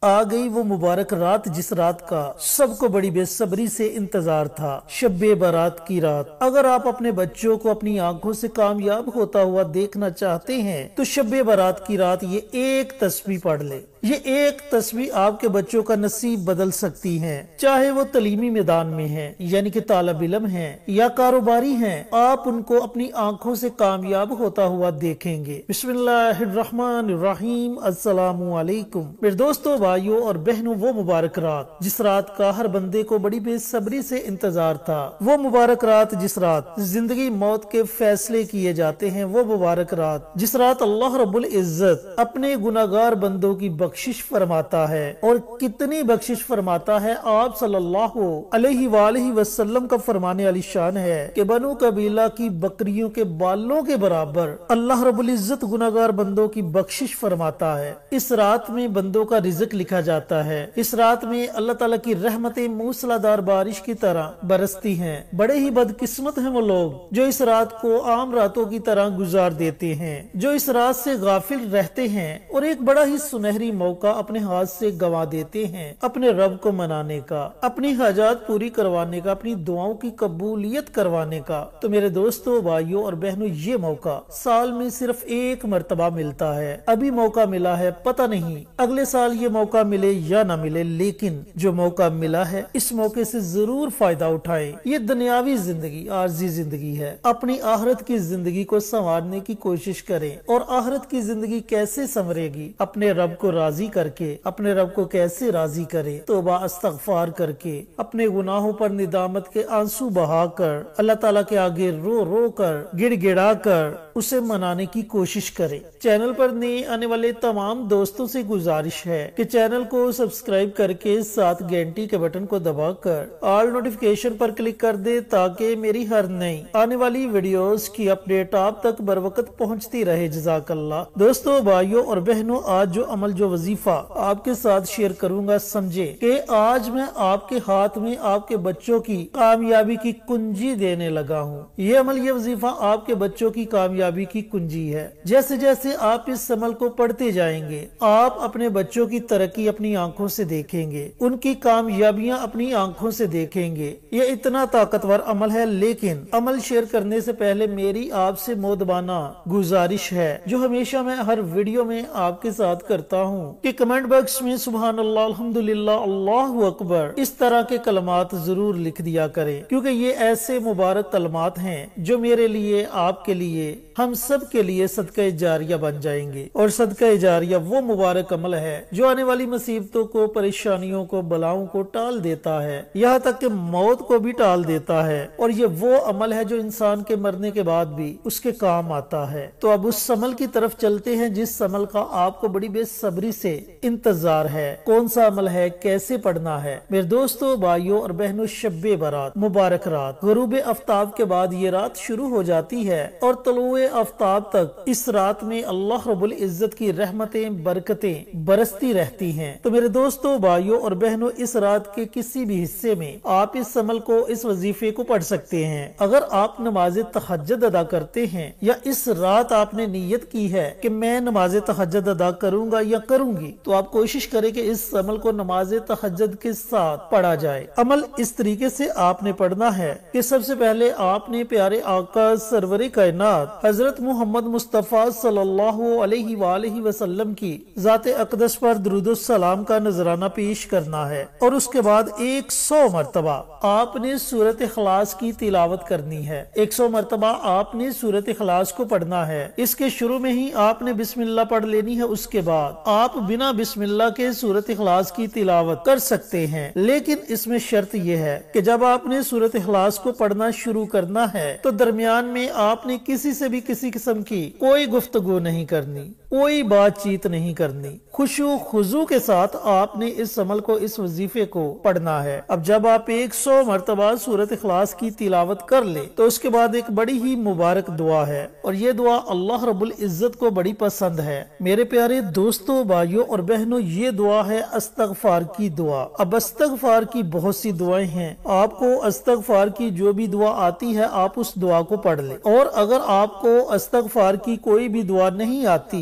آ گئی وہ مبارک رات جس رات کا سب کو بڑی بے صبری سے انتظار تھا، شب برات کی رات۔ اگر آپ اپنے بچوں کو اپنی آنکھوں سے کامیاب ہوتا ہوا دیکھنا چاہتے ہیں تو شب برات کی رات یہ ایک تسبیح پڑھ لے۔ یہ ایک تسبیح آپ کے بچوں کا نصیب بدل سکتی ہے، چاہے وہ تعلیمی میدان میں ہیں یعنی کہ طالب علم ہیں یا کاروباری ہیں، آپ ان کو اپنی آنکھوں سے کامیاب ہوتا ہوا دیکھیں گے۔ بسم اللہ الرحمن الرحیم۔ السلام علیکم میرے دوستو، بھائیوں اور بہنوں، وہ مبارک رات جس رات کا ہر بندے کو بڑی بے صبری سے انتظار تھا، وہ مبارک رات جس رات زندگی موت کے فیصلے کیے جاتے ہیں، وہ مبارک رات جس رات اللہ رب العزت اپنے گناہگار بندوں کی بخشش فرماتا ہے، اور کتنی بخشش فرماتا ہے۔ آپ صلی اللہ علیہ وآلہ وسلم کا فرمانے علی شان ہے کہ بنو قبیلہ کی بکریوں کے بالوں کے برابر اللہ رب العزت گناہگار بندوں کی بخشش فرماتا ہے۔ اس رات میں بندوں کا رزق لکھا جاتا ہے، اس رات میں اللہ تعالیٰ کی رحمتیں موسلادھار بارش کی طرح برستی ہیں۔ بڑے ہی بدقسمت ہیں وہ لوگ جو اس رات کو عام راتوں کی طرح گزار دیتے ہیں، جو اس رات سے غافل رہتے ہیں اور ایک بڑا ہی سنہری موقع اپنے ہاتھ سے گنوا دیتے ہیں اپنے رب کو منانے کا، اپنی حاجات پوری کروانے کا، اپنی دعاؤں کی قبولیت کروانے کا۔ تو میرے دوستو، بھائیوں اور بہنوں، یہ موقع سال میں صرف ایک مرتبہ ملتا ہے۔ ابھی موقع ملا ہے، پتہ نہیں اگلے سال یہ موقع ملے یا نہ ملے، لیکن جو موقع ملا ہے اس موقع سے ضرور فائدہ اٹھائیں۔ یہ دنیاوی زندگی عارضی زندگی ہے، اپنی آخرت کی زندگی کو سنوارنے کی کوشش کریں۔ اور آخرت کی زندگی کیسے سنورے گی؟ اپنے رب کو راضی کر کے۔ اپنے رب کو کیسے راضی کریں؟ توبہ استغفار کر کے، اپنے گناہوں پر ندامت کے آنسو بہا کر، اللہ تعالیٰ کے آگے رو رو کر، گڑ گڑا کر اسے منانے کی کوشش کریں۔ چینل پر نئے آنے والے تمام دوستوں سے گزارش ہے کہ چینل کو سبسکرائب کر کے ساتھ گھنٹی کے بٹن کو دبا کر آل نوٹیفیکیشن پر کلک کر دے تاکہ میری ہر نئی آنے والی ویڈیوز کی اپڈیٹ آپ تک بر وقت پہنچتی رہے۔ جزاک اللہ۔ دوستو، بھائیوں اور بہنوں، آج جو عمل جو وظیفہ آپ کے ساتھ شیئر کروں گا، سمجھے کہ آج میں آپ کے ہاتھ میں آپ کے بچوں کی کامیابی کی کنجی دینے لگا ہوں۔ یہ عمل، یہ وظیفہ آپ کے بچوں کی کامیابی کی کنجی ہے۔ جیسے جیسے آپ اس عمل کو پڑھتے جائیں گے، آپ اپنے بچوں کی ترقی اپنی آنکھوں سے دیکھیں گے، ان کی کامیابیاں اپنی آنکھوں سے دیکھیں گے۔ یہ اتنا طاقتور عمل ہے، لیکن عمل شیئر کرنے سے پہلے میری آپ سے مؤدبانہ گزارش ہے جو ہمیشہ میں ہر ویڈیو میں آپ کے ساتھ کرتا ہوں کہ کمنٹ باکس میں سبحان اللہ، الحمدللہ، اللہ اکبر اس طرح کے کلمات ضرور لکھ دیا کریں، کیونکہ یہ ایسے مبارک کلمات ہیں جو میرے لیے، آپ کے لیے، ہم سب کے لیے صدقہ جاریہ بن جائیں گے۔ اور صدقہ جاریہ وہ مبارک عمل ہے جو آنے والی مصیبتوں کو، پریشانیوں کو، بلاؤں کو ٹال دیتا ہے، یہاں تک کہ موت کو بھی ٹال دیتا ہے۔ اور یہ وہ عمل ہے جو انسان کے مرنے کے بعد بھی اس کے کام آتا ہے۔ تو اب اس عمل کی طرف چلتے ہیں جس عمل کا آپ کو بڑی بے صبری سے انتظار ہے۔ کون سا عمل ہے؟ کیسے پڑھنا ہے؟ میرے دوستو، بھائیوں اور بہنوں، شب برات مبارک رات، غروب آفتاب کے بعد یہ رات شروع ہو جاتی ہے اور طلوع آفتاب تک اس رات میں اللہ رب العزت کی رحمتیں، برکتیں برستی رہتی ہیں۔ تو میرے دوستو، بھائیوں اور بہنوں، اس رات کے کسی بھی حصے میں آپ اس عمل کو، اس وظیفے کو پڑھ سکتے ہیں۔ اگر آپ نماز تہجد ادا کرتے ہیں یا اس رات آپ نے نیت کی ہے کہ میں نماز تہجد ادا کروں گا یا کروں گی، تو آپ کوشش کریں کہ اس عمل کو نماز تہجد کے ساتھ پڑھا جائے۔ عمل اس طریقے سے آپ نے پڑھنا ہے کہ سب سے پہلے آپ نے پیارے آقا سرور کائنات حضرت محمد مصطفیٰ صلی اللہ علیہ وآلہ وسلم کی ذات اقدس پر درود و سلام کا نذرانہ پیش کرنا ہے، اور اس کے بعد 100 مرتبہ آپ نے سورۃ اخلاص کی تلاوت کرنی ہے۔ 100 مرتبہ آپ نے سورۃ اخلاص کو پڑھنا ہے۔ اس کے شروع میں ہی آپ نے بسم اللہ پڑھ لینی ہے، اس کے بعد آپ بنا بسم اللہ کے سورۃ اخلاص کی تلاوت کر سکتے ہیں، لیکن اس میں شرط یہ ہے کہ جب آپ نے سورۃ اخلاص کو پڑھنا شروع کرنا ہے تو درمیان میں آپ نے کسی سے بھی کسی قسم کی کوئی گفتگو نہیں کرنی، کوئی بات چیت نہیں کرنی۔ خشوع خضوع کے ساتھ آپ نے اس عمل کو، اس وظیفے کو پڑھنا ہے۔ اب جب آپ 100 مرتبہ سورۃ اخلاص کی تلاوت کر لیں تو اس کے بعد ایک بڑی ہی مبارک دعا ہے، اور یہ دعا اللہ رب العزت کو بڑی پسند ہے۔ میرے پیارے دوستوں، بھائیوں اور بہنوں، یہ دعا ہے استغفار کی دعا۔ اب استغفار کی بہت سی دعائیں ہیں، آپ کو استغفار کی جو بھی دعا آتی ہے آپ اس دعا کو پڑھ لیں، اور اگر آپ کو استغفار کی کوئی بھی دعا نہیں آتی